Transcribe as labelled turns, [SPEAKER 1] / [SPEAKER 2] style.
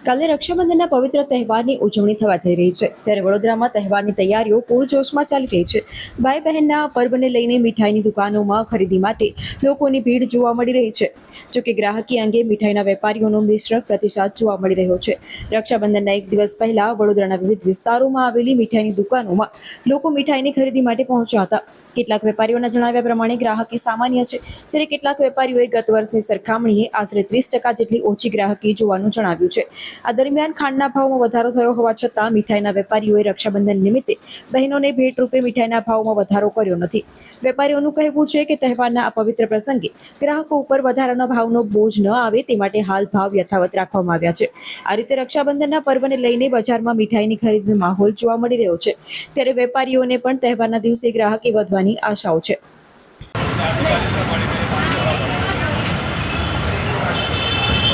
[SPEAKER 1] કાલે રક્ષાબંધનના પવિત્ર તહેવારની ઉજવણી થવા જઈ રહી છે, ત્યારે વડોદરામાં તહેવારની તૈયારીઓ પૂરજોશમાં ચાલી રહી છે। ભાઈ બહેનના પર્વને લઈને મીઠાઈની દુકાનોમાં ખરીદી માટે લોકોની ભીડ જોવા મળી રહી છે। જોકે ગ્રાહકી અંગે મીઠાઈના વેપારીઓનો મિશ્ર પ્રતિસાદ જોવા મળી રહ્યો છે। રક્ષાબંધનના એક દિવસ પહેલા વડોદરાના વિવિધ વિસ્તારોમાં આવેલી મીઠાઈની દુકાનોમાં લોકો મીઠાઈની ખરીદી માટે પહોંચ્યા હતા। કેટલાક વેપારીઓના જણાવ્યા પ્રમાણે ગ્રાહકી સામાન્ય છે, જ્યારે કેટલાક વેપારીઓએ ગત વર્ષની સરખામણીએ આશરે 30% જેટલી ઓછી ગ્રાહકી જોવાનું જણાવ્યું છે। આ દરમિયાન ખાંડના ભાવમાં વધારો થયો હોવા છતાં મીઠાઈના વેપારીઓએ રક્ષાબંધન નિમિત્તે બહેનોને ભેટ રૂપે મીઠાઈના ભાવમાં વધારો કર્યો નથી। વેપારીઓનું કહેવું છે કે તહેવારના આ પવિત્ર પ્રસંગે ગ્રાહકો ઉપર વધારાના ભાવનો બોજ ન આવે તે માટે હાલ ભાવ યથાવત રાખવામાં આવ્યા છે। આ રીતે રક્ષાબંધનના પર્વને લઈને બજારમાં મીઠાઈની ખરીદીનો માહોલ જોવા મળી રહ્યો છે, ત્યારે વેપારીઓને પણ તહેવારના દિવસે ગ્રાહકી વધવાની આશાઓ છે।